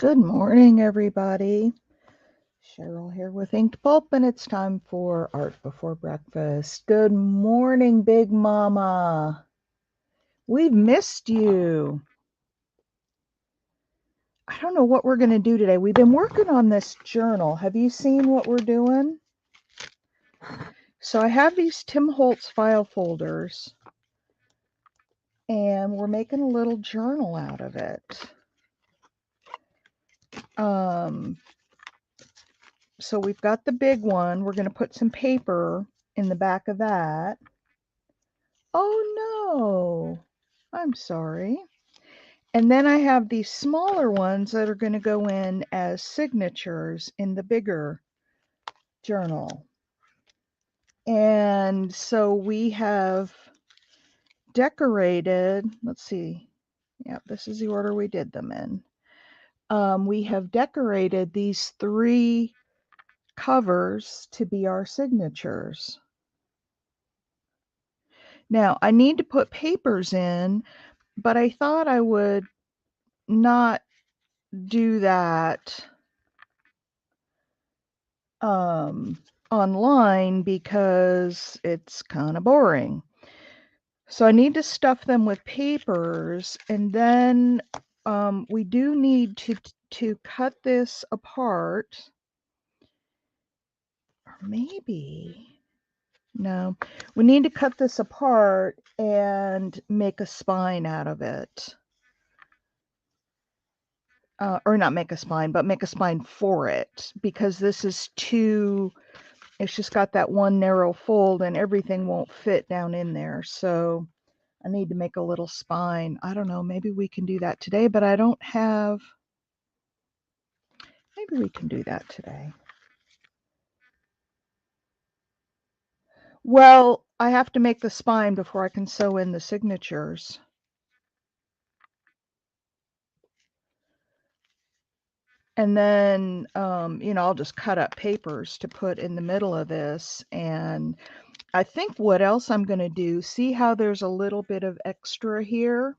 Good morning, everybody. Cheryl here with Inked Pulp, and it's time for Art Before Breakfast. Good morning, Big Mama. We've missed you. I don't know what we're going to do today. We've been working on this journal. Have you seen what we're doing? So I have these Tim Holtz file folders, and we're making a little journal out of it. So we've got the big one. We're going to put some paper in the back of that. Oh no, I'm sorry. And then I have these smaller ones that are going to go in as signatures in the bigger journal. And so we have decorated, let's see, yeah, this is the order we did them in. We have decorated these 3 covers to be our signatures. Now, I need to put papers in, but I thought I would not do that online because it's kind of boring. So I need to stuff them with papers, and then we do need to cut this apart. Or maybe, no, we need to cut this apart and make a spine out of it. Or not make a spine, but make a spine for it, because this is too, it's just got that one narrow fold and everything won't fit down in there. So I need to make a little spine. I don't know, maybe we can do that today, but I don't have, maybe we can do that today. Well, I have to make the spine before I can sew in the signatures. And then, I'll just cut up papers to put in the middle of this. And I think what else I'm going to do, see how there's a little bit of extra here?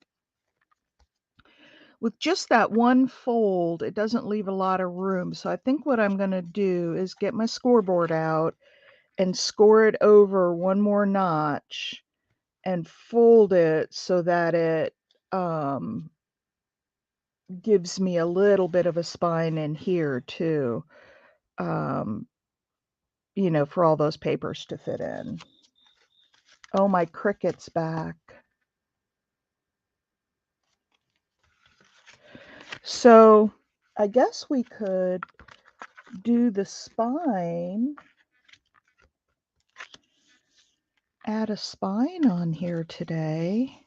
With just that one fold, it doesn't leave a lot of room. So I think what I'm going to do is get my scoreboard out and score it over one more notch and fold it so that it gives me a little bit of a spine in here too, for all those papers to fit in. Oh, my Cricut's back. So I guess we could do the spine, add a spine on here today.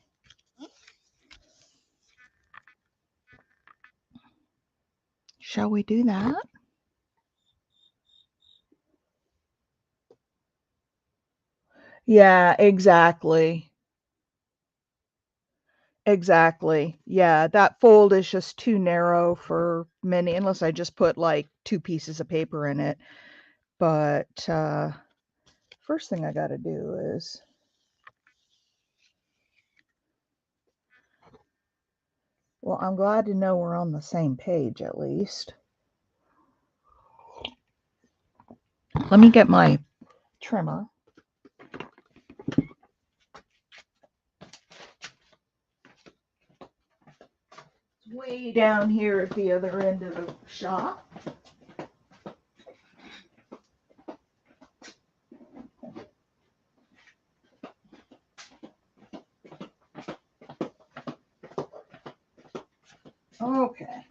Shall we do that? Yeah, exactly. Exactly. Yeah, that fold is just too narrow for many, unless I just put like 2 pieces of paper in it. But first thing I got to do is, well, I'm glad to know we're on the same page at least. Let me get my trimmer. It's way down here at the other end of the shop. Okay.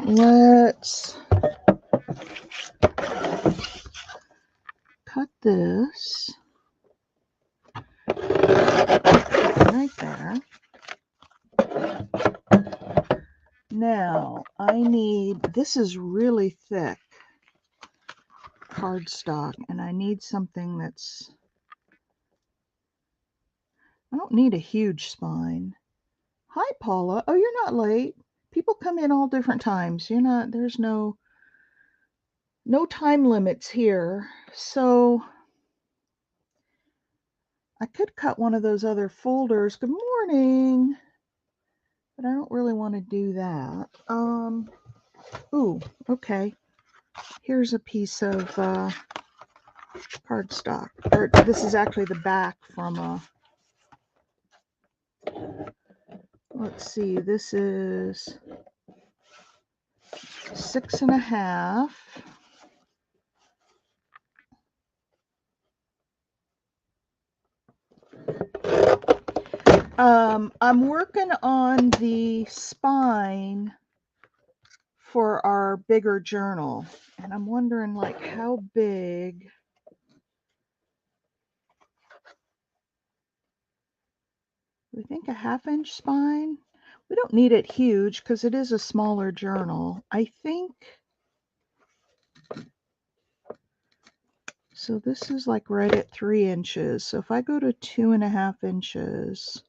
Let's cut this right there. Now, I need, this is really thick cardstock, and I need something that's, I don't need a huge spine. Hi, Paula. Oh, you're not late. People come in all different times. You're not, there's no time limits here. So I could cut one of those other folders. Good morning. But I don't really want to do that. Ooh, okay. Here's a piece of cardstock. Or this is actually the back from a. Let's see. This is 6.5. I'm working on the spine for our bigger journal, and I'm wondering like how big. We think a 1/2 inch spine. We don't need it huge because it is a smaller journal. I think. So this is like right at 3 inches. So if I go to 2.5 inches,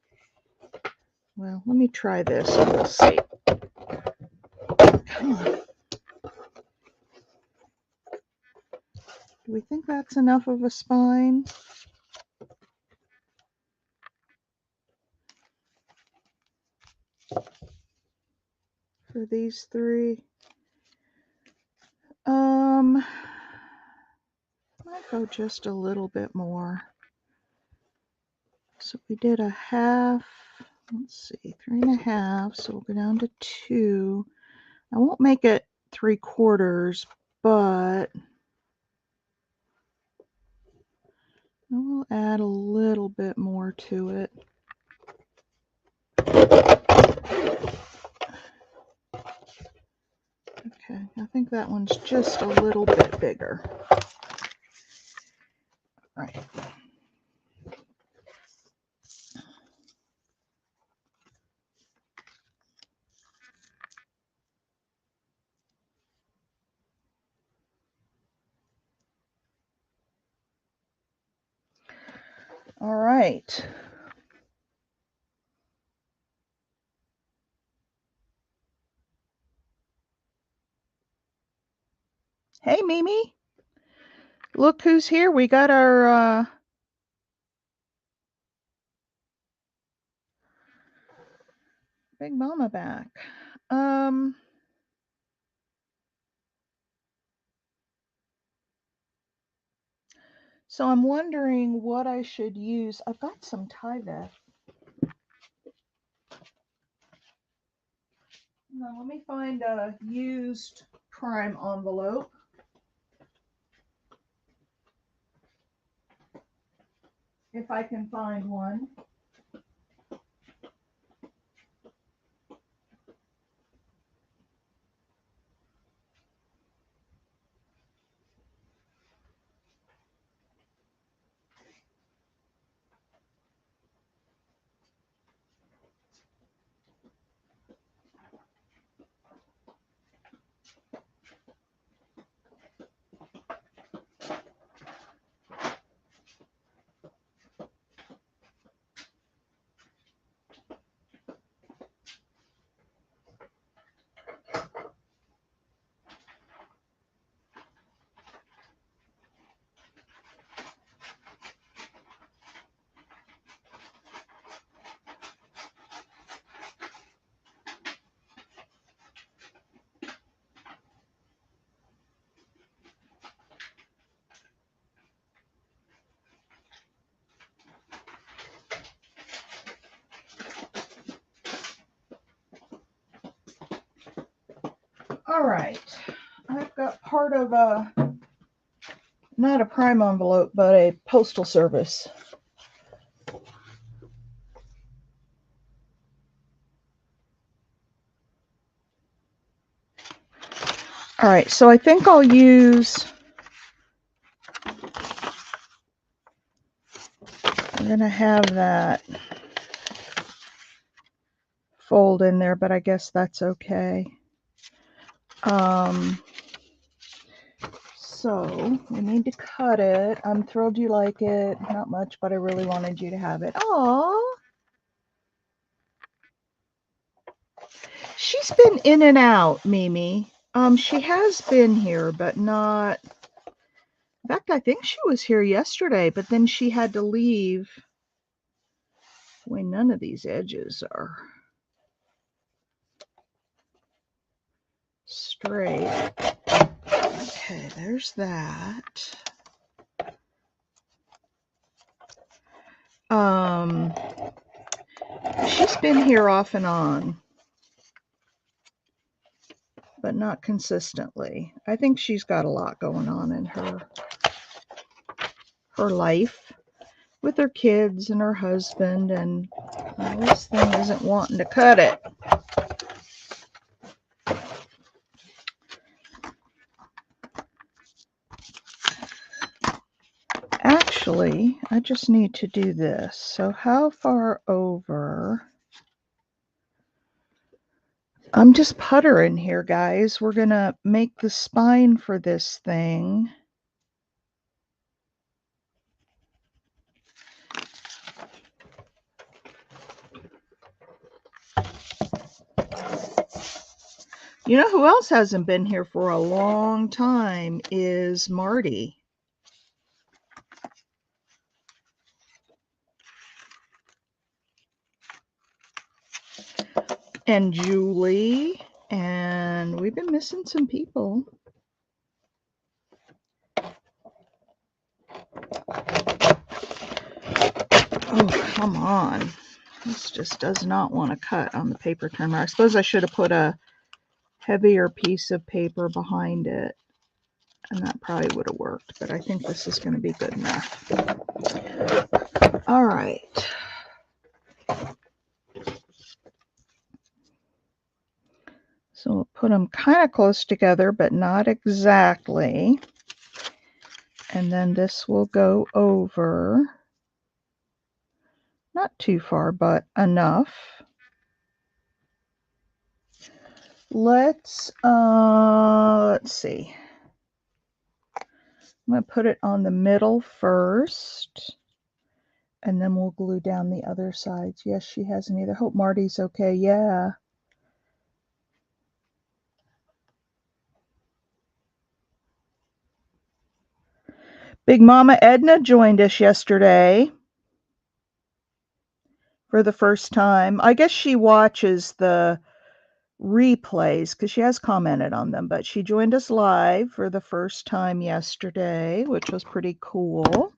well, let me try this and we'll see. Come on. Do we think that's enough of a spine? For these three? Might go just a little bit more. So we did a 1/2, let's see, 3.5, so we'll go down to 2. I won't make it 3/4, but I will add a little bit more to it. Okay, I think that one's just a little bit bigger. All right. All right. Hey, Mimi. Look who's here. We got our Big Mama back. So I'm wondering what I should use. I've got some Tyvek. Now, let me find a used prime envelope. If I can find one. All right. I've got part of a, not a prime envelope, but a postal service. All right, so I think I'll use, I'm going to have that fold in there, but I guess that's okay. So we need to cut it. I'm thrilled you like it. Not much, but I really wanted you to have it. Aww. She's been in and out, Mimi. She has been here, but not. In fact, I think she was here yesterday, but then she had to leave. Boy, none of these edges are straight. Okay, there's that. She's been here off and on, but not consistently. I think she's got a lot going on in her life with her kids and her husband, and this thing isn't wanting to cut it. Actually, I just need to do this. So how far over? I'm just puttering here, guys. We're going to make the spine for this thing. You know who else hasn't been here for a long time is Marty. And Julie. And we've been missing some people. Oh, come on. This just does not want to cut on the paper trimmer. I suppose I should have put a heavier piece of paper behind it, and that probably would have worked, but I think this is going to be good enough. All right. So we'll put them kind of close together, but not exactly. And then this will go over. Not too far, but enough. Let's see. I'm going to put it on the middle first, and then we'll glue down the other sides. Yes, she hasn't either. Hope Marty's okay. Yeah. Big Mama Edna joined us yesterday for the first time. I guess she watches the replays because she has commented on them, but she joined us live for the first time yesterday, which was pretty cool.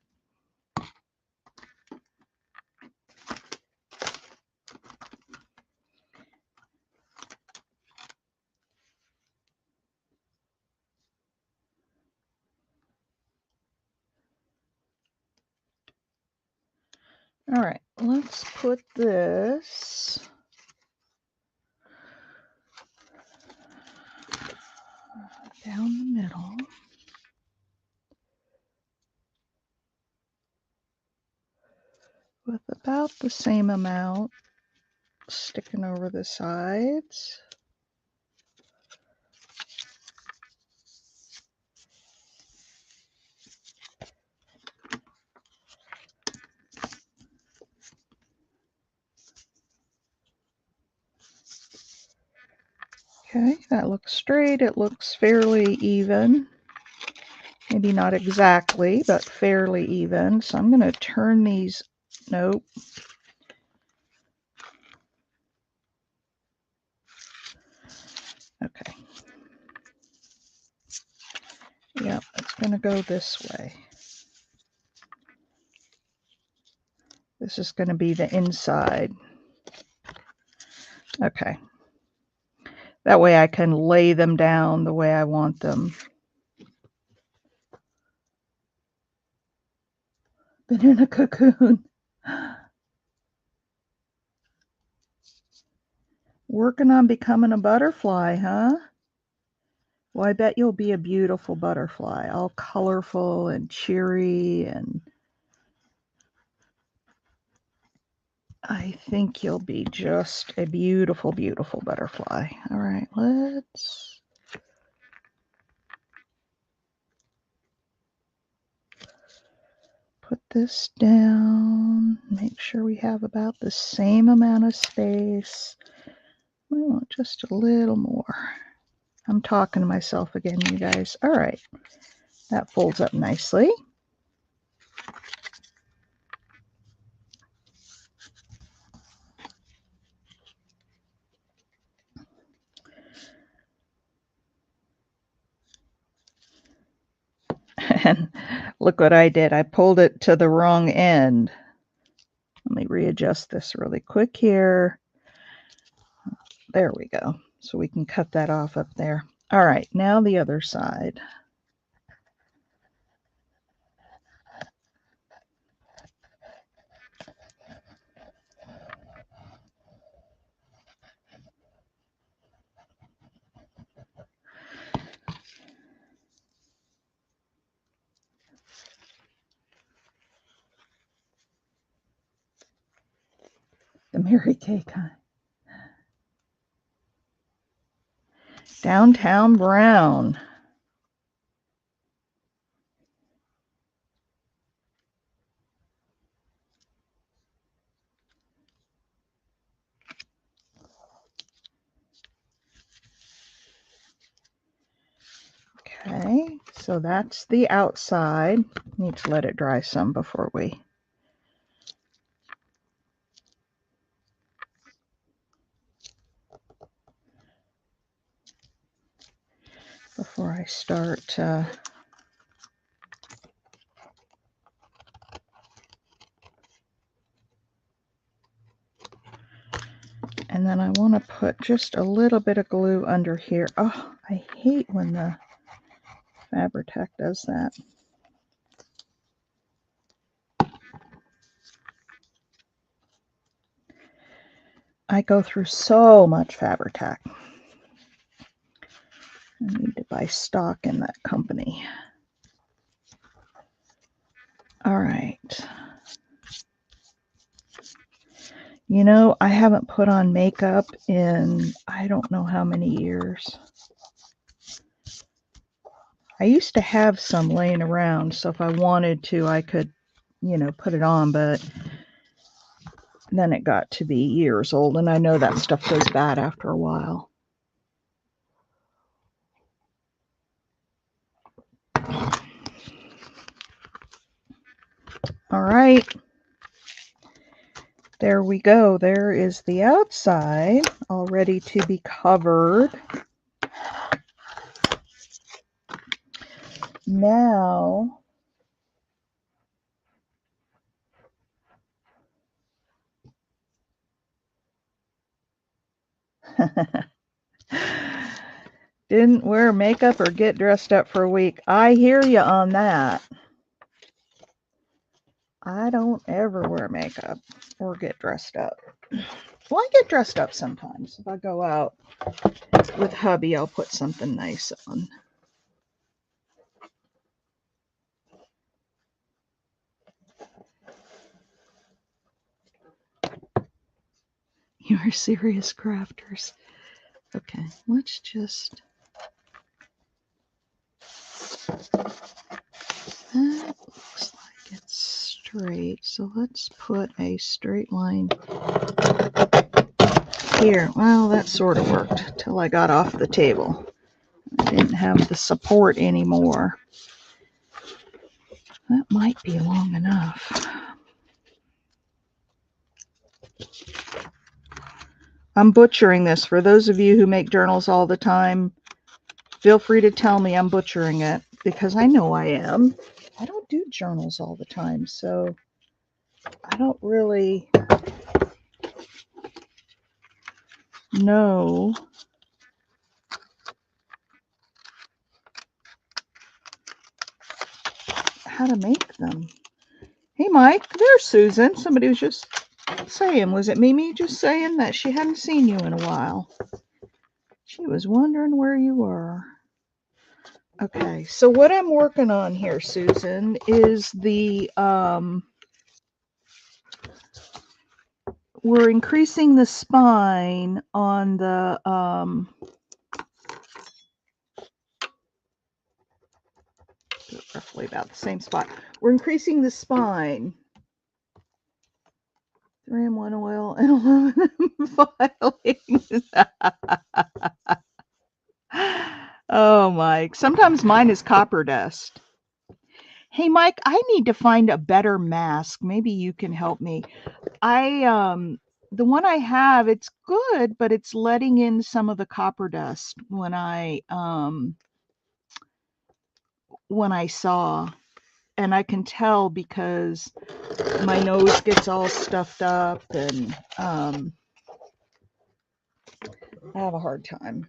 All right, let's put this down the middle. With about the same amount sticking over the sides. Okay, that looks straight. It looks fairly even. Maybe not exactly, but fairly even. So I'm going to turn these. Nope. Okay. Yep, it's going to go this way. This is going to be the inside. Okay. That way I can lay them down the way I want them. Been in a cocoon. Working on becoming a butterfly, huh? Well, I bet you'll be a beautiful butterfly, all colorful and cheery, and I think you'll be just a beautiful, beautiful butterfly. All right, let's put this down. Make sure we have about the same amount of space. I want just a little more. I'm talking to myself again, you guys. All right, that folds up nicely. And look what I did. I pulled it to the wrong end. Let me readjust this really quick here. There we go. So we can cut that off up there. All right, now the other side. The Mary Kay kind. Downtown Brown. Okay, so that's the outside. Need to let it dry some before I start and then I want to put just a little bit of glue under here. Oh, I hate when the Fabri-Tac does that. I go through so much Fabri-Tac. I need to buy stock in that company. All right. You know, I haven't put on makeup in I don't know how many years. I used to have some laying around, so if I wanted to, I could, you know, put it on, but then it got to be years old, and I know that stuff goes bad after a while. All right. There we go. There is the outside, all ready to be covered. Now, didn't wear makeup or get dressed up for a week. I hear you on that. I don't ever wear makeup or get dressed up. Well, I get dressed up sometimes. If I go out with hubby, I'll put something nice on. You are serious crafters. Okay, let's just... That looks like it's straight. So let's put a straight line here. Well, that sort of worked till I got off the table. I didn't have the support anymore. That might be long enough. I'm butchering this. For those of you who make journals all the time, feel free to tell me I'm butchering it, because I know I am. I don't do journals all the time, so I don't really know how to make them. Hey, Mike, there's Susan. Somebody was just saying, was it Mimi just saying that she hadn't seen you in a while? She was wondering where you were. Okay, so what I'm working on here, Susan, is the, we're increasing the spine on the, roughly about the same spot. We're increasing the spine. 3-in-1 oil and aluminum filings. Oh, Mike. Sometimes mine is copper dust. Hey, Mike, I need to find a better mask. Maybe you can help me. The one I have, it's good, but it's letting in some of the copper dust when I when I saw, and I can tell because my nose gets all stuffed up, and I have a hard time.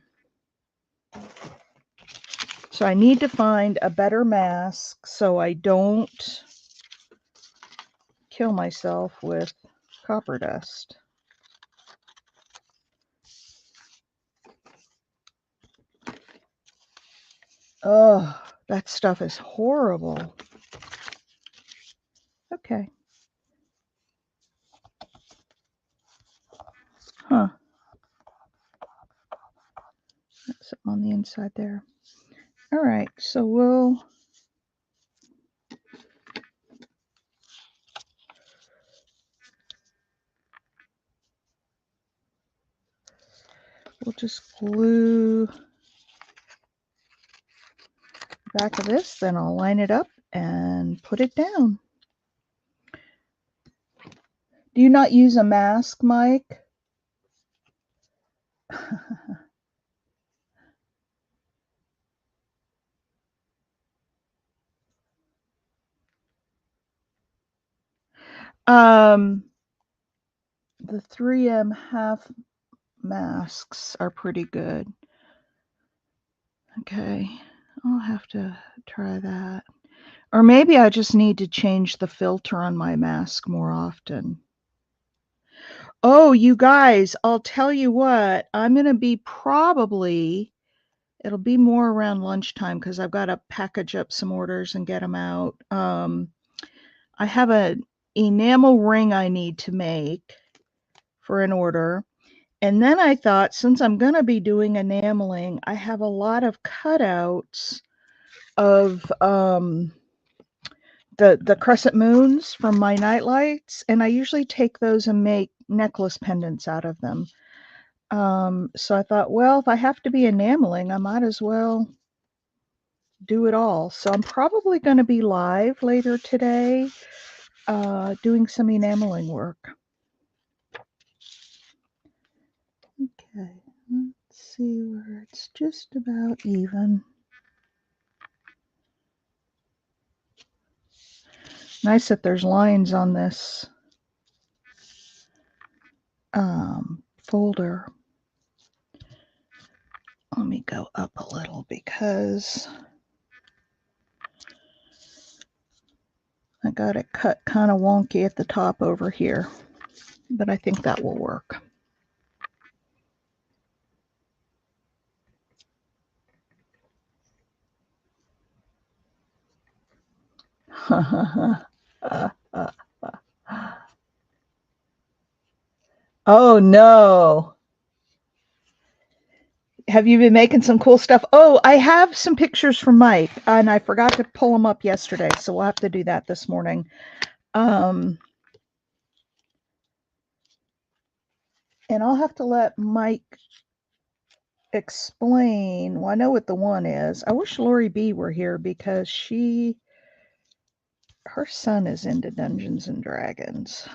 So I need to find a better mask so I don't kill myself with copper dust. Oh, that stuff is horrible. Okay. Huh. That's on the inside there. All right, so we'll just glue the back of this, then I'll line it up and put it down. Do you not use a mask, Mike? The 3M half masks are pretty good. Okay, I'll have to try that. Or maybe I just need to change the filter on my mask more often. Oh, you guys, I'll tell you what, I'm going to be probably, it'll be more around lunchtime because I've got to package up some orders and get them out. I have an enamel ring I need to make for an order. And then I thought, since I'm going to be doing enameling, I have a lot of cutouts of the crescent moons from my nightlights, and I usually take those and make necklace pendants out of them. So I thought, well, if I have to be enameling, I might as well do it all. So I'm probably going to be live later today doing some enameling work. Okay, let's see where it's just about even. Nice that there's lines on this folder. Let me go up a little because I got it cut kind of wonky at the top over here, but I think that will work. Oh no. Have you been making some cool stuff? Oh, I have some pictures from Mike, and I forgot to pull them up yesterday, so we'll have to do that this morning. And I'll have to let Mike explain. Well, I know what the one is. I wish Lori B were here because her son is into Dungeons and Dragons.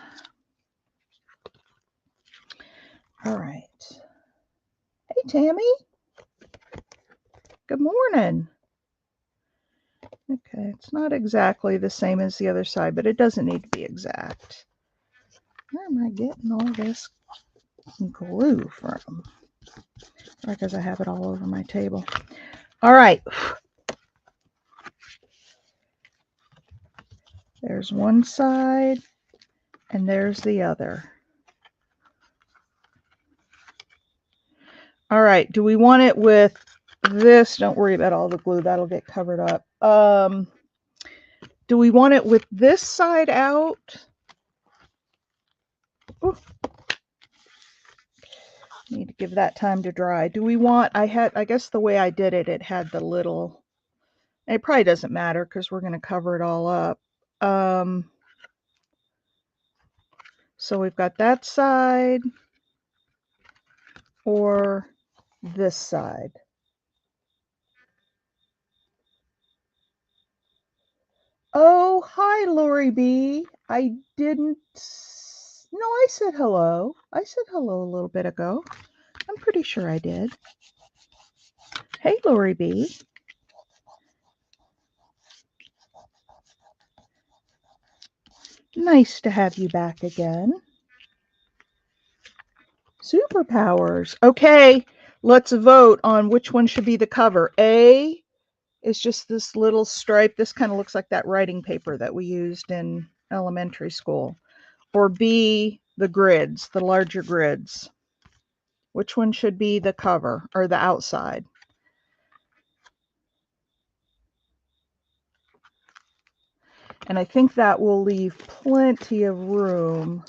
All right. Hey, Tammy. Good morning. Okay, it's not exactly the same as the other side, but it doesn't need to be exact. Where am I getting all this glue from? Because I have it all over my table. All right. There's one side, and there's the other. All right. Do we want it with this? Don't worry about all the glue. That'll get covered up. Do we want it with this side out? Ooh. Need to give that time to dry. Do we want, I guess the way I did it, it had the little, it probably doesn't matter because we're going to cover it all up. So we've got that side or this side. Oh, hi, Lori B. I didn't, no, I said hello. I said hello a little bit ago. I'm pretty sure I did. Hey, Lori B. Nice to have you back again. Superpowers. Okay, let's vote on which one should be the cover. A is just this little stripe. This kind of looks like that writing paper that we used in elementary school. Or B, the grids, the larger grids. Which one should be the cover or the outside? And I think that will leave plenty of room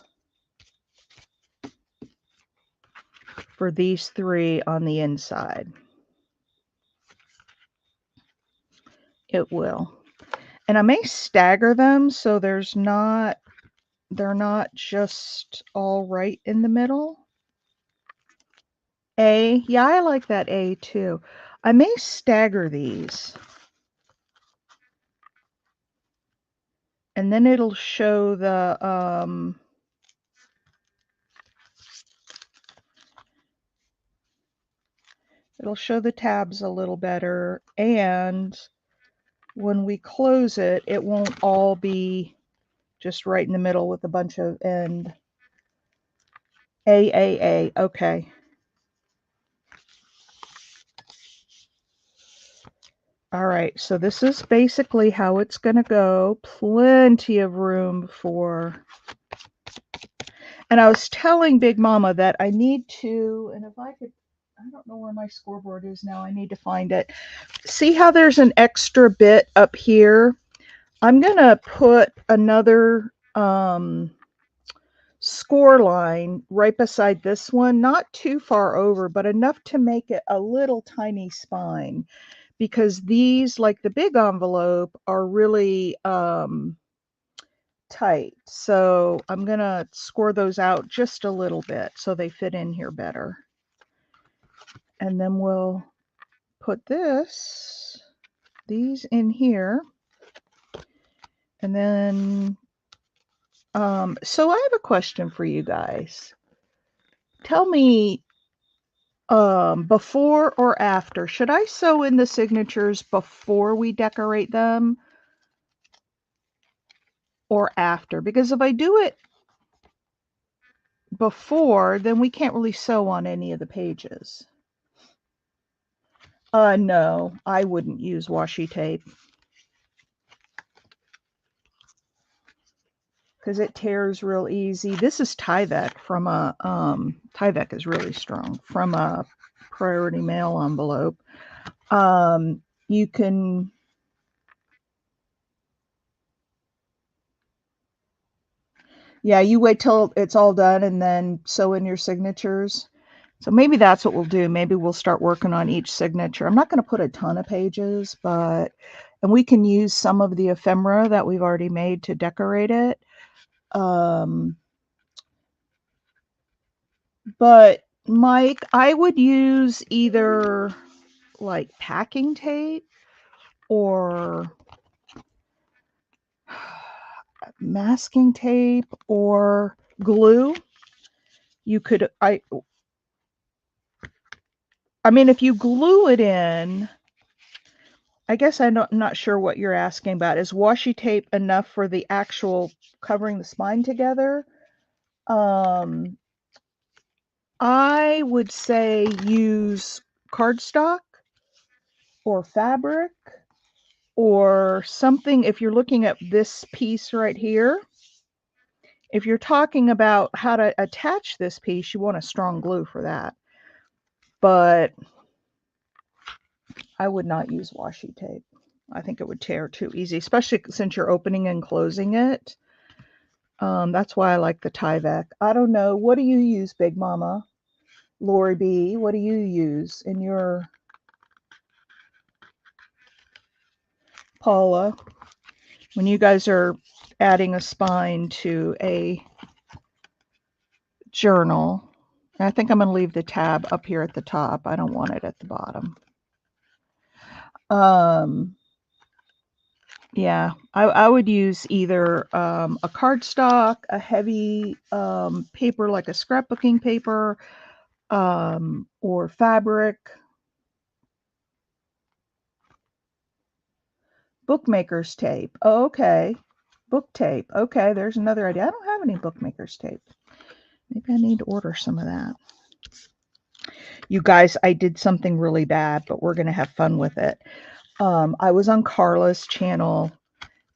for these three on the inside. It will. And I may stagger them so they're not just all right in the middle. A, yeah, I like that A too. I may stagger these. And then it'll show the tabs a little better, and when we close it, it won't all be just right in the middle with a bunch of end. A, okay. All right, so this is basically how it's going to go. Plenty of room for... And I was telling Big Mama that I need to, and if I could, I don't know where my scoreboard is now. I need to find it. See how there's an extra bit up here? I'm going to put another score line right beside this one, not too far over, but enough to make it a little tiny spine, because these, like the big envelope, are really tight. So I'm going to score those out just a little bit so they fit in here better. And then we'll put these in here. And then, so I have a question for you guys. Tell me, before or after? Should I sew in the signatures before we decorate them or after? Because if I do it before, then we can't really sew on any of the pages. No, I wouldn't use washi tape because it tears real easy. This is Tyvek from a, Tyvek is really strong, from a Priority Mail envelope. You can, yeah, you wait till it's all done and then sew in your signatures. So maybe that's what we'll do. Maybe we'll start working on each signature. I'm not going to put a ton of pages, but, and we can use some of the ephemera that we've already made to decorate it. But Mike, I would use either like packing tape or masking tape or glue. You could, I mean, if you glue it in, I guess I'm not sure what you're asking about. Is washi tape enough for the actual covering the spine together? I would say use cardstock or fabric or something. If you're looking at this piece right here, if you're talking about how to attach this piece, you want a strong glue for that. But I would not use washi tape. I think it would tear too easy, especially since you're opening and closing it. That's why I like the Tyvek. I don't know. What do you use, Big Mama? Lori B, what do you use in your... Paula, when you guys are adding a spine to a journal? I think I'm going to leave the tab up here at the top. I don't want it at the bottom. Yeah, I would use either a cardstock, a heavy paper like a scrapbooking paper, or fabric. Bookmaker's tape. Oh, okay. Book tape. Okay, there's another idea. I don't have any bookmaker's tape. Maybe I need to order some of that. You guys, I did something really bad, but we're going to have fun with it. I was on Carla's channel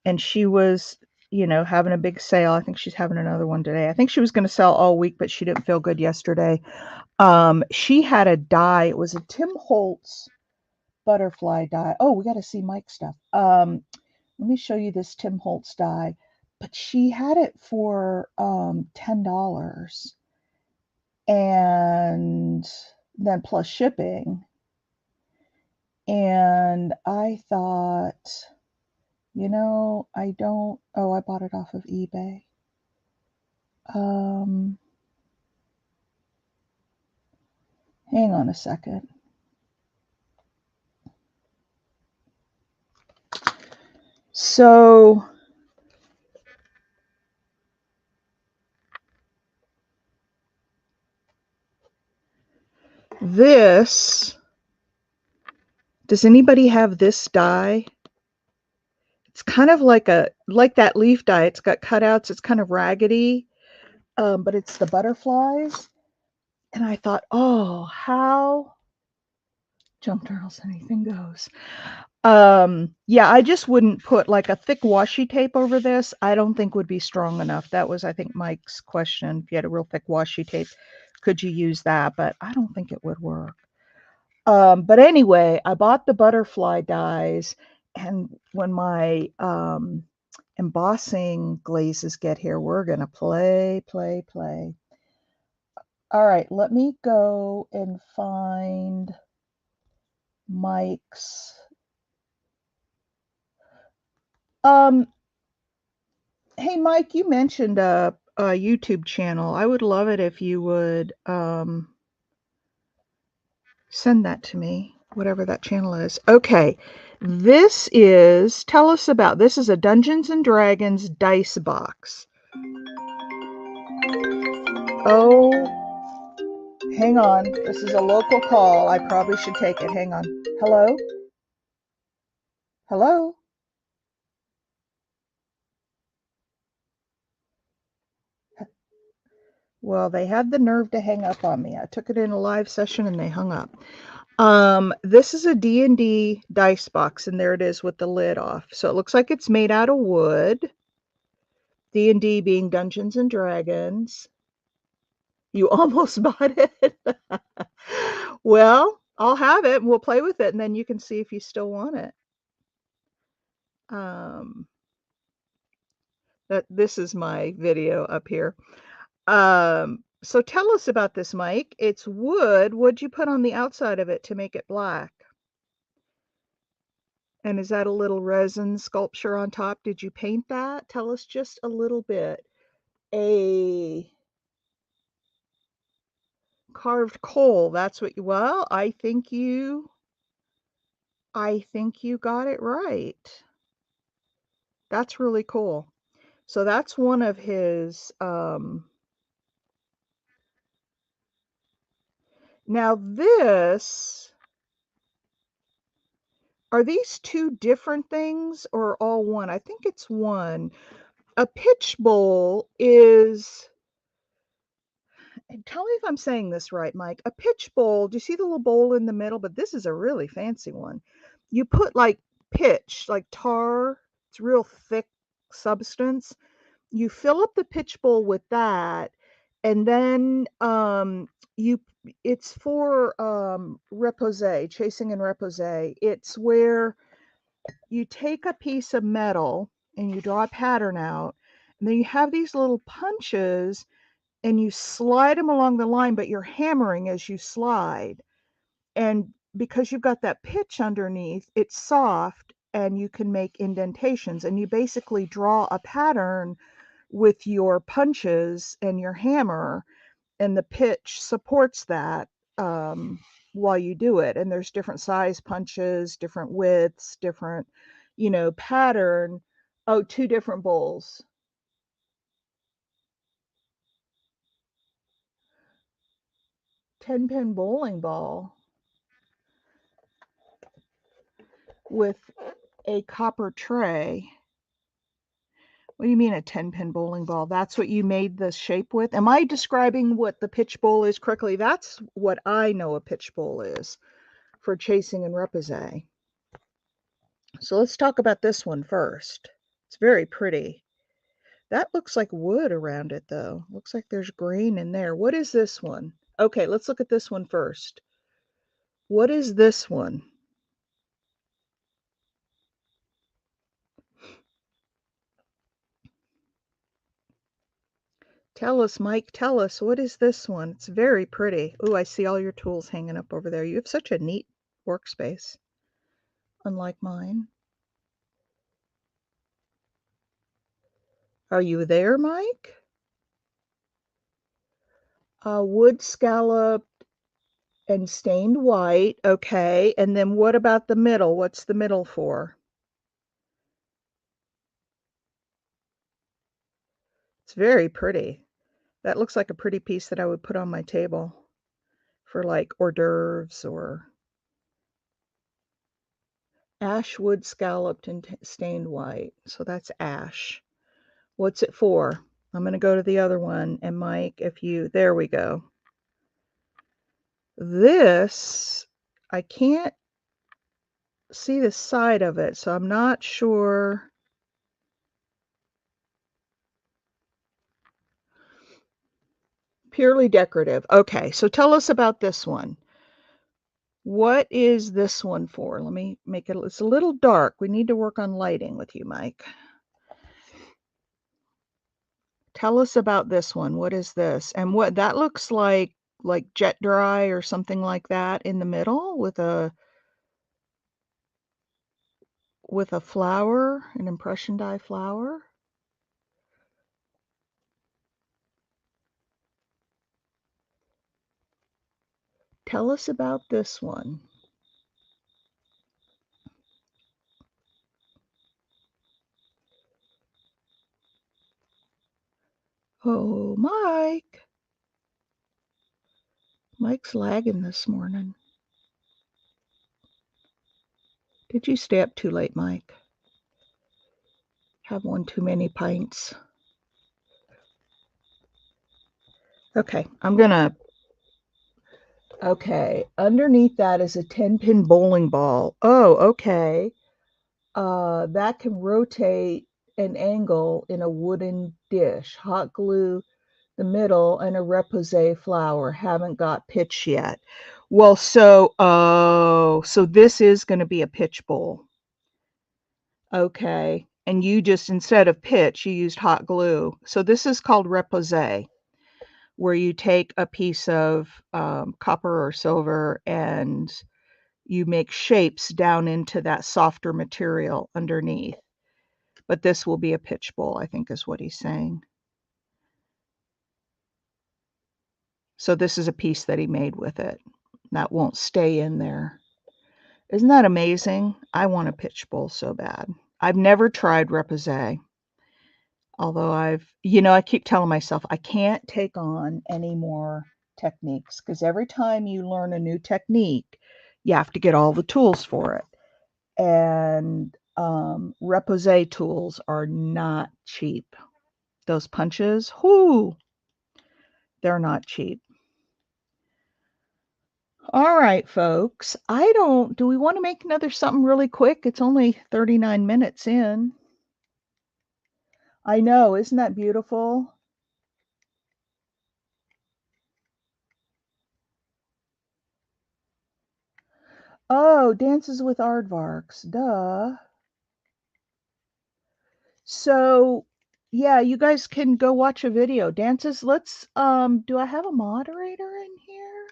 and she was, having a big sale. I think she's having another one today. I think she was going to sell all week, but she didn't feel good yesterday. She had a die. It was a Tim Holtz butterfly die. Oh, we got to see Mike's stuff. Let me show you this Tim Holtz die. But she had it for $10 and then plus shipping. And I thought, I don't, oh, I bought it off of eBay. Hang on a second. So this, does anybody have this die? It's kind of like that leaf die. It's got cutouts. It's kind of raggedy, but it's the butterflies. And I thought, oh, how jump turtles, anything goes. Yeah, I just wouldn't put like a thick washi tape over this. I don't think would be strong enough. That was, I think, Mike's question. If you had a real thick washi tape, could you use that? But I don't think it would work. But anyway, I bought the butterfly dies, and when my embossing glazes get here, we're gonna play. All right, let me go and find Mike's. Hey Mike, you mentioned a YouTube channel. I would love it if you would send that to me, whatever that channel is. Okay, tell us about, this is a Dungeons and Dragons dice box. Oh, hang on. This is a local call. I probably should take it. Hang on. Hello? Hello? Well, they had the nerve to hang up on me. I took it in a live session and they hung up. This is a D&D dice box, and there it is with the lid off. So it looks like it's made out of wood. D&D being Dungeons and Dragons. You almost bought it. Well, I'll have it and we'll play with it, and then you can see if you still want it. This is my video up here. So tell us about this, Mike. It's wood. What'd you put on the outside of it to make it black? And is that a little resin sculpture on top? Did you paint that? Tell us just a little bit. A carved coal. That's what you, well, I think you got it right. That's really cool. So that's one of his, now this, are these two different things or all one? I think it's one. A pitch bowl is, tell me if I'm saying this right, Mike. A pitch bowl, do you see the little bowl in the middle? But this is a really fancy one. You put like pitch, like tar, it's real thick substance. You fill up the pitch bowl with that, and then you it's for repose, chasing and repose. It's where you take a piece of metal and you draw a pattern out, and then you have these little punches and you slide them along the line, but you're hammering as you slide. And because you've got that pitch underneath, it's soft and you can make indentations, and you basically draw a pattern with your punches and your hammer, and the pitch supports that while you do it. And there's different size punches, different widths, different, pattern. Oh, two different bowls. 10-pin bowling ball with a copper tray. What do you mean a 10-pin bowling ball? That's what you made the shape with? Am I describing what the pitch bowl is correctly? That's what I know a pitch bowl is for chasing and repoussé. So let's talk about this one first. It's very pretty. That looks like wood around it, though. Looks like there's grain in there. What is this one? Okay, let's look at this one first. What is this one? Tell us, Mike, tell us, what is this one? It's very pretty. Ooh, I see all your tools hanging up over there. You have such a neat workspace, unlike mine. Are you there, Mike? Wood scalloped and stained white. Okay, and then what about the middle? What's the middle for? It's very pretty. That looks like a pretty piece that I would put on my table for like hors d'oeuvres or ash wood scalloped and stained white. So that's ash. What's it for? I'm going to go to the other one. And Mike, if you, there we go. This, I can't see the side of it, so I'm not sure. Purely decorative. Okay, so tell us about this one. What is this one for? Let me make it, it's a little dark. We need to work on lighting with you, Mike. Tell us about this one. What is this? And what that looks like jet dry or something like that in the middle with a flower, an impression dye flower. Tell us about this one. Oh, Mike. Mike's lagging this morning. Did you stay up too late, Mike? Have one too many pints? Okay, okay, underneath that is a 10-pin bowling ball. Oh, okay. That can rotate an angle in a wooden dish. Hot glue the middle and a repoussé flower. Haven't got pitch yet. Well, so, oh, so this is going to be a pitch bowl. Okay. And you just, instead of pitch, you used hot glue. So this is called repoussé, where you take a piece of copper or silver and you make shapes down into that softer material underneath. But this will be a pitch bowl, I think is what he's saying. So this is a piece that he made with it. That won't stay in there. Isn't that amazing? I want a pitch bowl so bad. I've never tried repoussé. Although I keep telling myself I can't take on any more techniques because every time you learn a new technique, you have to get all the tools for it. And repoussé tools are not cheap. Those punches, whoo, they're not cheap. All right, folks. Do we want to make another something really quick? It's only 39 minutes in. I know, isn't that beautiful? Oh, Dances with Aardvarks, duh. So, yeah, you guys can go watch a video. Dances, do I have a moderator in here?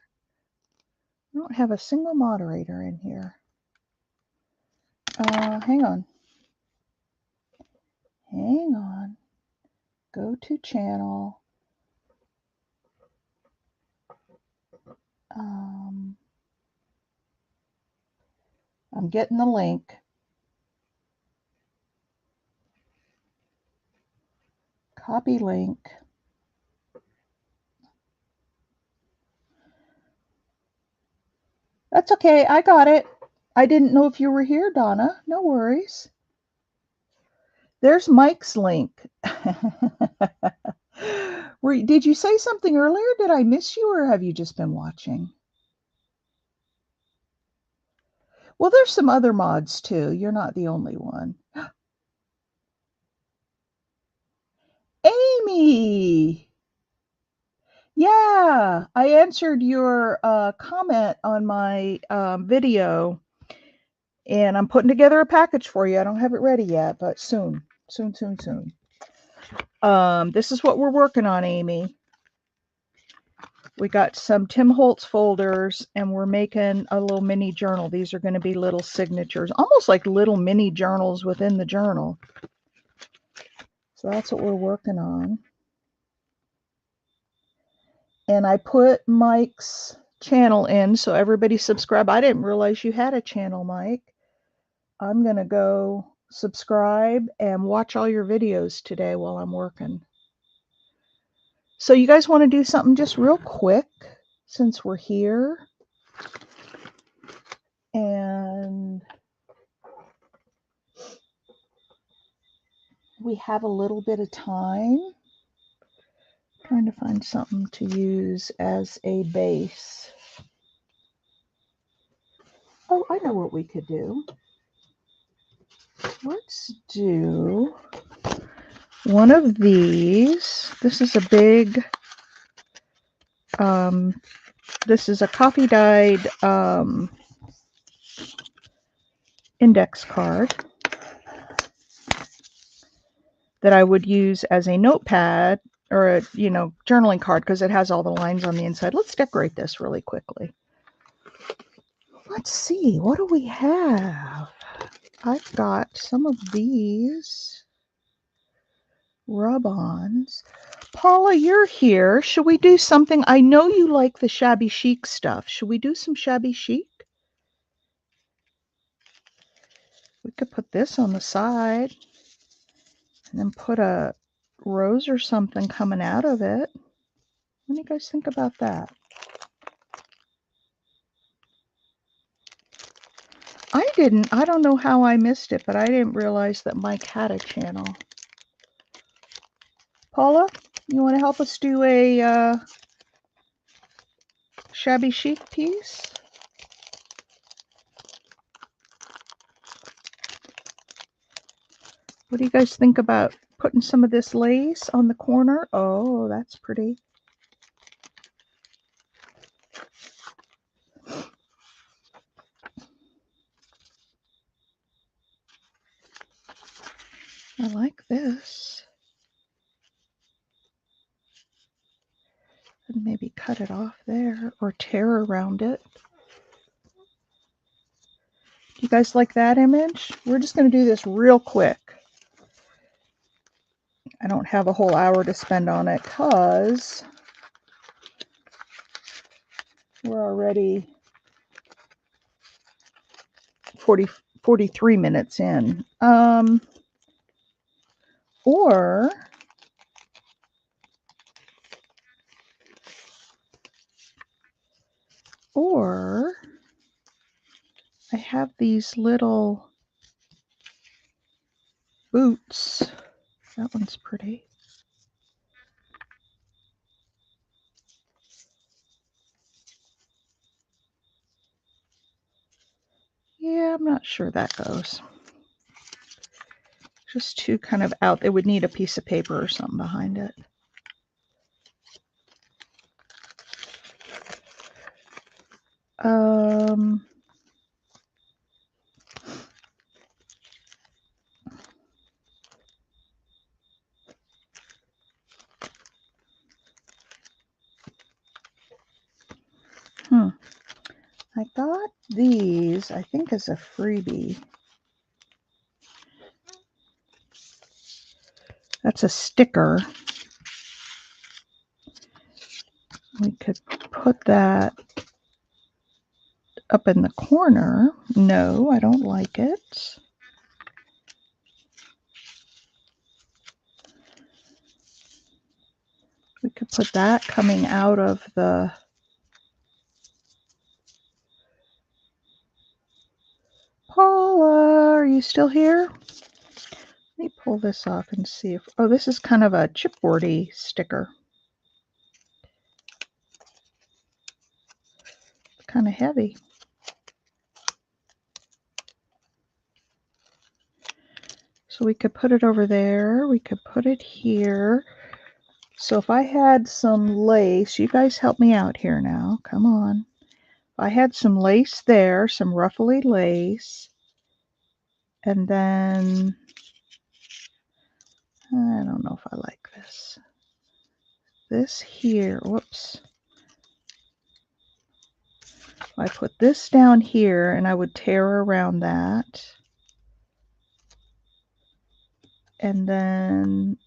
I don't have a single moderator in here. Hang on. Hang on. Go to channel. I'm getting the link. Copy link. That's okay. I got it. I didn't know if you were here, Donna. No worries. There's Mike's link. Did you say something earlier? Did I miss you, or have you just been watching? Well, there's some other mods too. You're not the only one. Amy! Yeah, I answered your comment on my video, and I'm putting together a package for you. I don't have it ready yet, but soon. Soon, soon, soon. This is what we're working on, Amy. We got some Tim Holtz folders, and we're making a little mini journal. These are going to be little signatures, almost like little mini journals within the journal. So that's what we're working on. And I put Mike's channel in, so everybody subscribe. I didn't realize you had a channel, Mike. I'm going to go subscribe and watch all your videos today while I'm working. So you guys want to do something just real quick since we're here? And we have a little bit of time. Trying to find something to use as a base. Oh, I know what we could do. Let's do one of these. This is a big, this is a coffee dyed index card that I would use as a notepad or a, journaling card because it has all the lines on the inside. Let's decorate this really quickly. Let's see, what do we have? I've got some of these rub-ons. Paula, you're here. Should we do something? I know you like the shabby chic stuff. Should we do some shabby chic? We could put this on the side and then put a rose or something coming out of it. What do you guys think about that? I don't know how I missed it, but I didn't realize that Mike had a channel. Paula, you want to help us do a shabby chic piece? What do you guys think about putting some of this lace on the corner? Oh, that's pretty. I like this. And maybe cut it off there or tear around it. Do you guys like that image? We're just going to do this real quick. I don't have a whole hour to spend on it because we're already 43 minutes in. Or I have these little boots. That one's pretty. Yeah, I'm not sure that goes. Just too kind of out. They would need a piece of paper or something behind it. I got these, I think, as a freebie. That's a sticker. We could put that up in the corner. No, I don't like it. We could put that coming out of the... Paula, are you still here? Let me pull this off and see if, oh, this is kind of a chipboardy sticker. It's kind of heavy. So we could put it over there. We could put it here. So if I had some lace, you guys help me out here now. Come on. If I had some lace there, some ruffly lace, and then I don't know if I like this. This here, whoops. I put this down here and I would tear around that. And then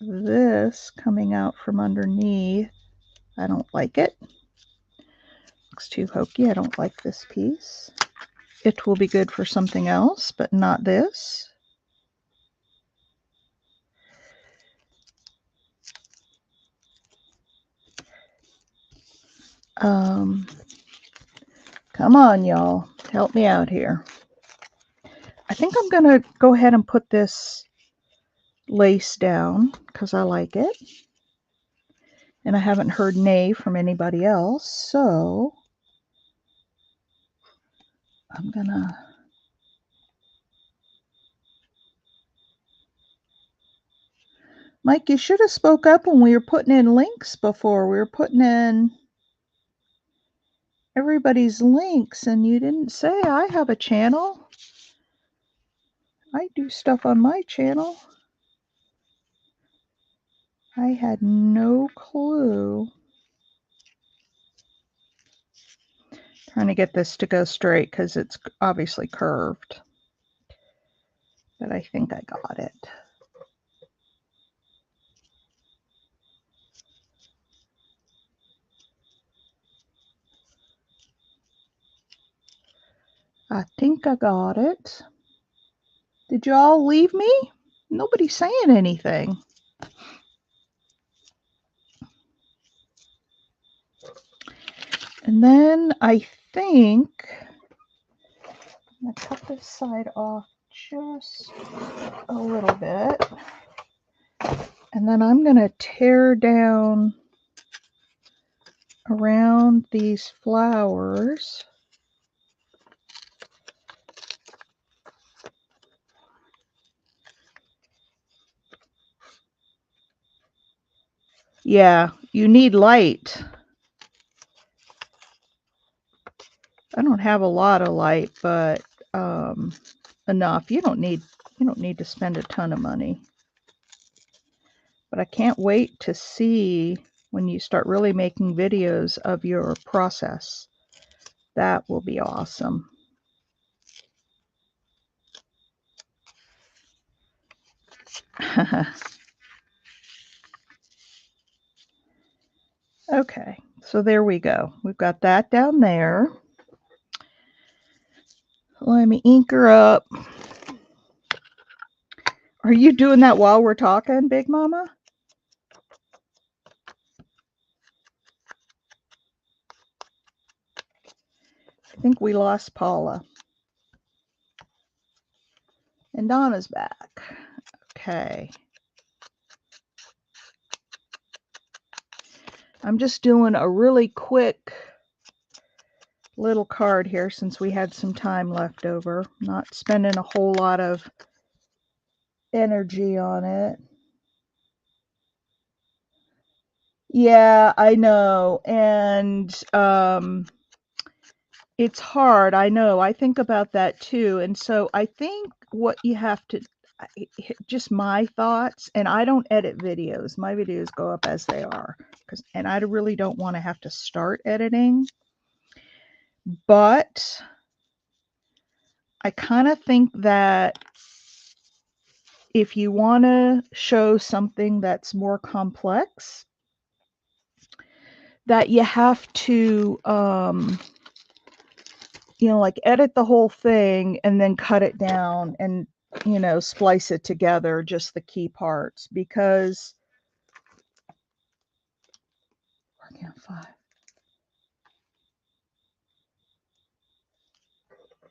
this coming out from underneath, I don't like it. Looks too hokey. I don't like this piece. It will be good for something else, but not this. Come on, y'all. Help me out here. I think I'm going to go ahead and put this lace down because I like it. And I haven't heard nay from anybody else, so I'm going to... Mike, you should have spoke up when we were putting in links before. We were putting in everybody's links and you didn't say I have a channel. I do stuff on my channel. I had no clue. Trying to get this to go straight because it's obviously curved. But I think I got it. I think I got it. Did y'all leave me? Nobody's saying anything. And then I think I'm going to cut this side off just a little bit. And then I'm going to tear down around these flowers. Yeah, you need light. I don't have a lot of light, but enough. You don't need to spend a ton of money. But I can't wait to see when you start really making videos of your process. That will be awesome. Okay, so there we go. We've got that down there. Let me ink her up. Are you doing that while we're talking, Big Mama? I think we lost Paula. And Donna's back. Okay. I'm just doing a really quick little card here since we had some time left over. Not spending a whole lot of energy on it. Yeah, I know. And it's hard. I know. I think about that too. And so I think what you have to, just my thoughts, and I don't edit videos. My videos go up as they are. And I really don't want to have to start editing. But I kind of think that if you want to show something that's more complex, that you have to, like edit the whole thing and then cut it down and, splice it together, just the key parts, because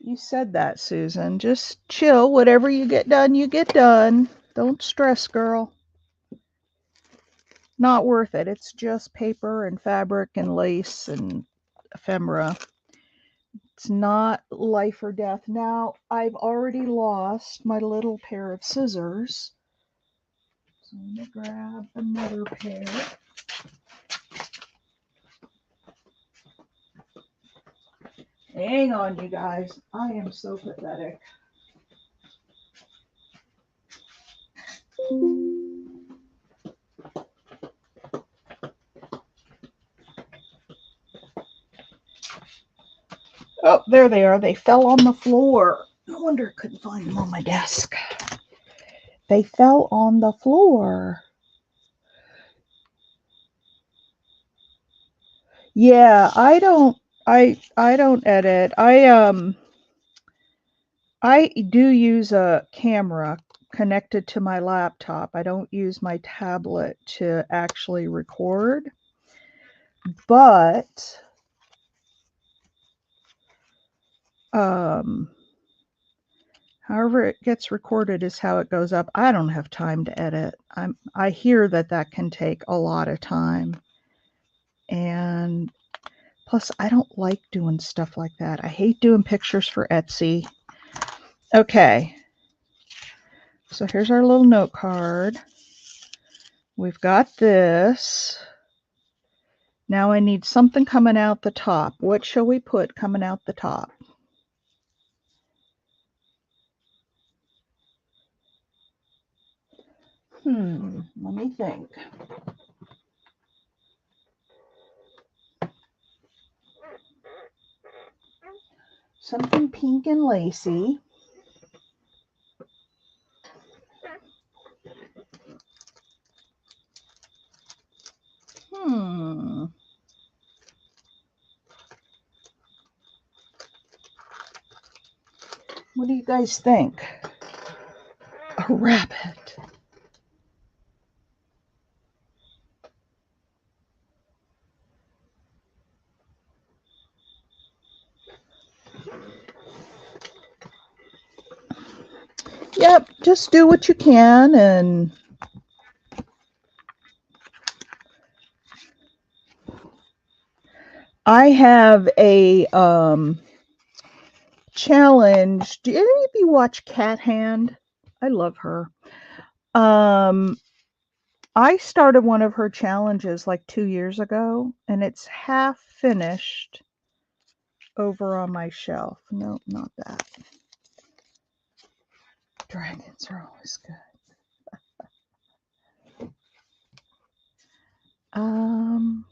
You said that, Susan. Just chill. Whatever you get done, you get done. Don't stress, girl. Not worth it. It's just paper and fabric and lace and ephemera. It's not life or death. Now, I've already lost my little pair of scissors. So I'm going to grab another pair. Hang on, you guys. I am so pathetic. Oh, there they are. They fell on the floor. No wonder I couldn't find them on my desk. They fell on the floor. Yeah, I don't edit. I do use a camera connected to my laptop. I don't use my tablet to actually record. But however it gets recorded is how it goes up. I don't have time to edit. I hear that can take a lot of time. And plus, I don't like doing stuff like that. I hate doing pictures for Etsy. Okay. So here's our little note card. We've got this. Now I need something coming out the top. What shall we put coming out the top? Let me think. Something pink and lacy. What do you guys think? A rabbit. Yep, just do what you can. And I have a challenge. Do any of you watch Cat Hand? I love her. I started one of her challenges like 2 years ago, and it's half finished over on my shelf. No, not that. Dragons are always good. Oh.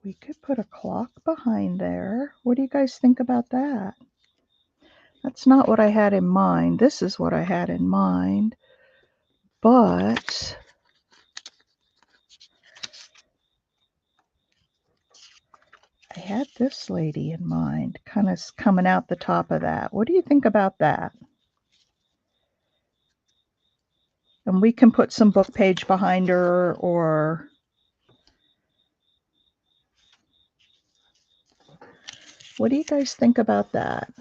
We could put a clock behind there. What do you guys think about that? That's not what I had in mind. This is what I had in mind. But I had this lady in mind, kind of coming out the top of that. What do you think about that? And we can put some book page behind her, or what do you guys think about that?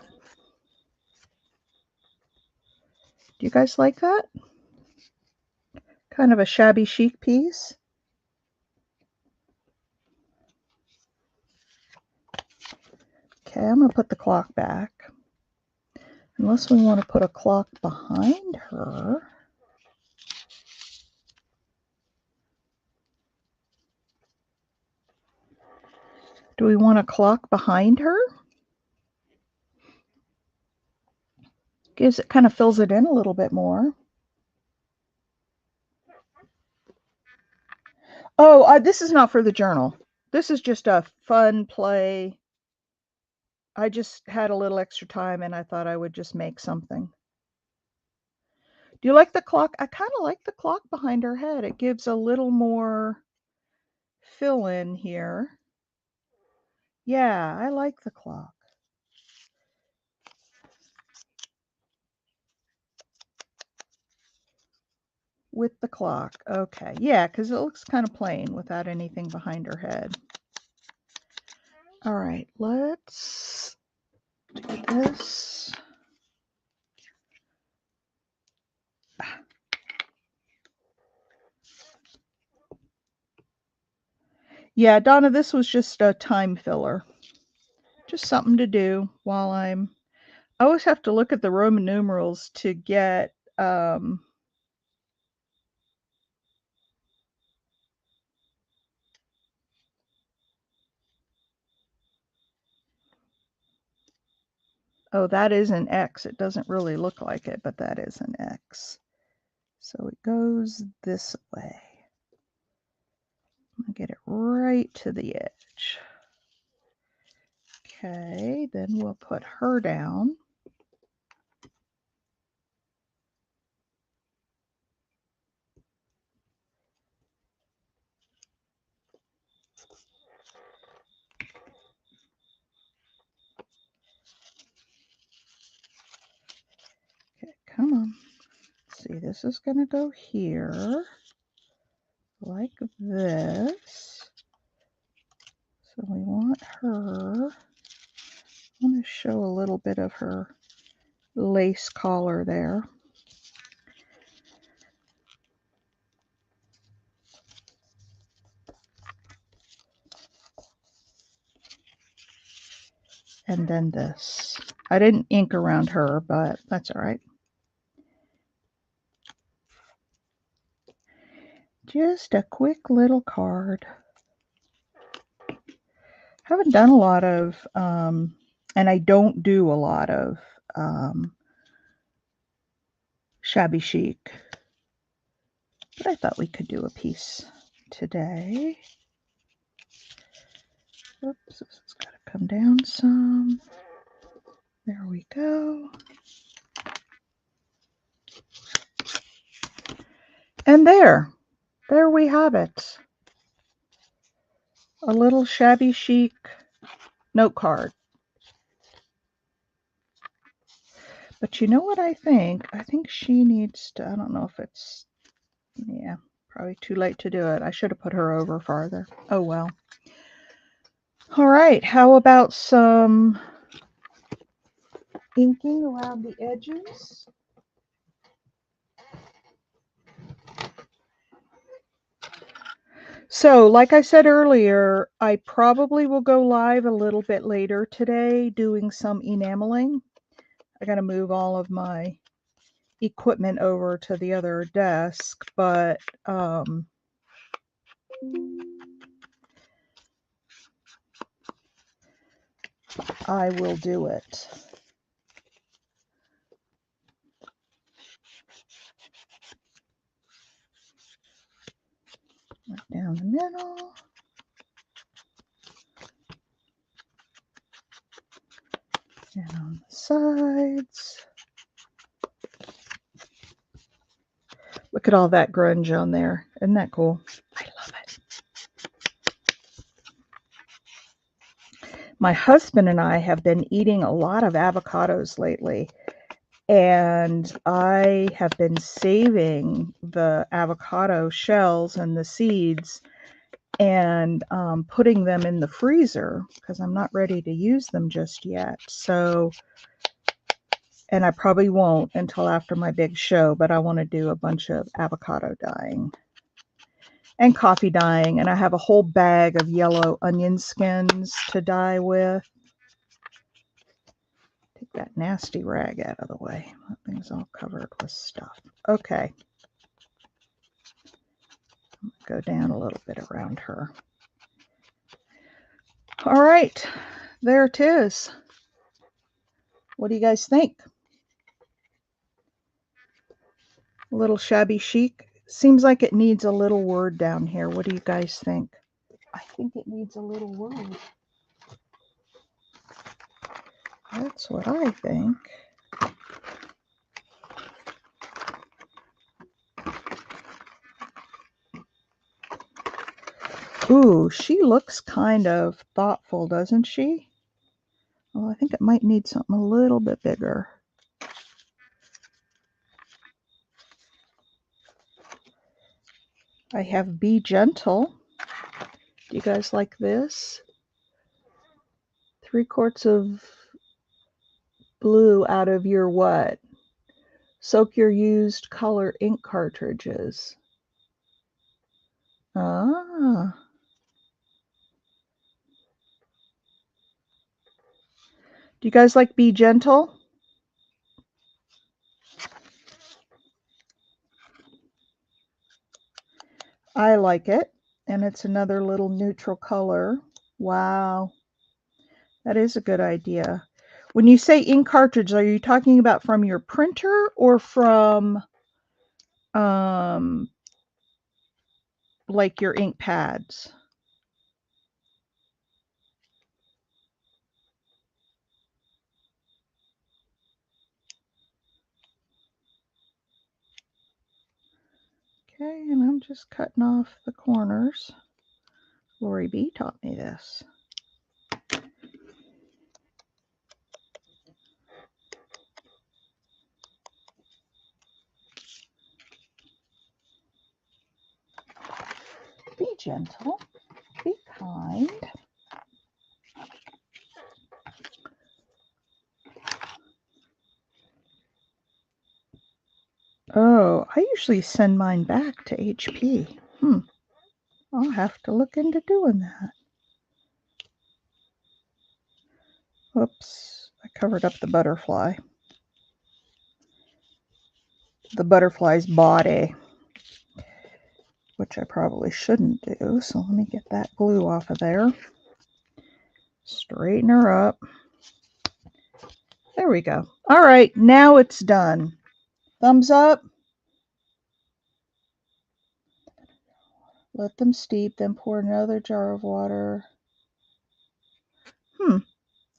Do you guys like that? Kind of a shabby chic piece. Okay, I'm going to put the clock back. Unless we want to put a clock behind her. Do we want a clock behind her? It kind of fills it in a little bit more. Oh, this is not for the journal. This is just a fun play. I just had a little extra time and I thought I would just make something. Do you like the clock? I kind of like the clock behind her head. It gives a little more fill in here. Yeah, I like the clock. with the clock. Okay, yeah, because it looks kind of plain without anything behind her head. All right, let's do this. Yeah, Donna, this was just a time filler. Just something to do while I always have to look at the Roman numerals to get oh, that is an X. It doesn't really look like it, but that is an X. So it goes this way. I'm gonna get it right to the edge. Okay, then we'll put her down. Okay, come on. See, this is gonna go here, like this. So we want her, I want to show a little bit of her lace collar there. And then this. I didn't ink around her, but that's all right. Just a quick little card. Haven't done a lot of, and I don't do a lot of shabby chic, but I thought we could do a piece today. Oops, this has got to come down some. There we go. And there we have it. A little shabby chic note card. But you know what I think? I think she needs to, I don't know if it's, yeah, probably too late to do it. I should have put her over farther. Oh well. All right, how about some inking around the edges? So, like I said earlier, I probably will go live a little bit later today doing some enameling. I got to move all of my equipment over to the other desk, but I will do it. Right down the middle. And on the sides. Look at all that grunge on there. Isn't that cool? I love it. My husband and I have been eating a lot of avocados lately, and I have been saving the avocado shells and the seeds and putting them in the freezer because I'm not ready to use them just yet. So, and I probably won't until after my big show, but I want to do a bunch of avocado dyeing and coffee dyeing, and I have a whole bag of yellow onion skins to dye with. Take that nasty rag out of the way. That thing's all covered with stuff. Okay. Go down a little bit around her. All right, there it is. What do you guys think? A little shabby chic. Seems like it needs a little word down here. What do you guys think? I think it needs a little word. That's what I think. Ooh, she looks kind of thoughtful, doesn't she? Well, I think it might need something a little bit bigger. I have Be Gentle. Do you guys like this? 3 quarts of blue out of your what? Soak your used color ink cartridges. Ah. Do you guys like Be Gentle? I like it. And it's another little neutral color. Wow. That is a good idea. When you say ink cartridge, are you talking about from your printer or from like your ink pads? Okay, and I'm just cutting off the corners. Lori B taught me this. Be gentle, be kind. Oh, I usually send mine back to HP. I'll have to look into doing that. Whoops, I covered up the butterfly. The butterfly's body, which I probably shouldn't do. So let me get that glue off of there. Straighten her up. There we go. All right, now it's done. Thumbs up. Let them steep, then pour another jar of water.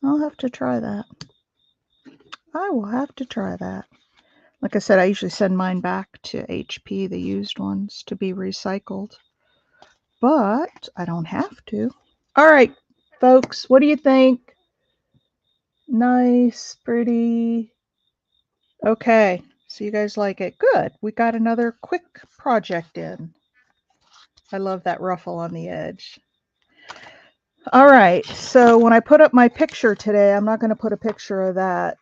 I'll have to try that. I will have to try that. Like I said, I usually send mine back to HP, the used ones, to be recycled. But I don't have to. All right, folks, what do you think? Nice, pretty. Okay, so you guys like it. Good. We got another quick project in. I love that ruffle on the edge. All right, so when I put up my picture today, I'm not going to put a picture of that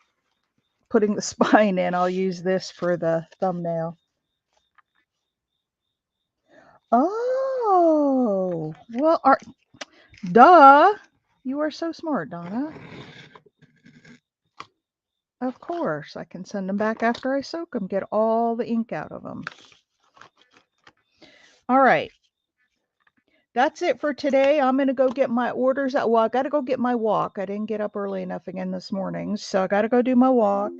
putting the spine in. I'll use this for the thumbnail. Oh, well, duh. You are so smart, Donna. Of course, I can send them back after I soak them, get all the ink out of them. All right. That's it for today. I'm going to go get my orders out. Well, I got to go get my walk. I didn't get up early enough again this morning. So I got to go do my walk,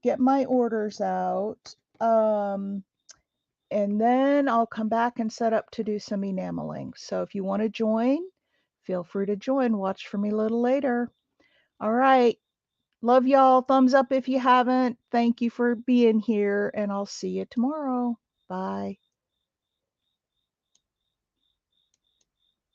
get my orders out. And then I'll come back and set up to do some enameling. So if you want to join, feel free to join. Watch for me a little later. All right. Love y'all. Thumbs up if you haven't. Thank you for being here, and I'll see you tomorrow. Bye.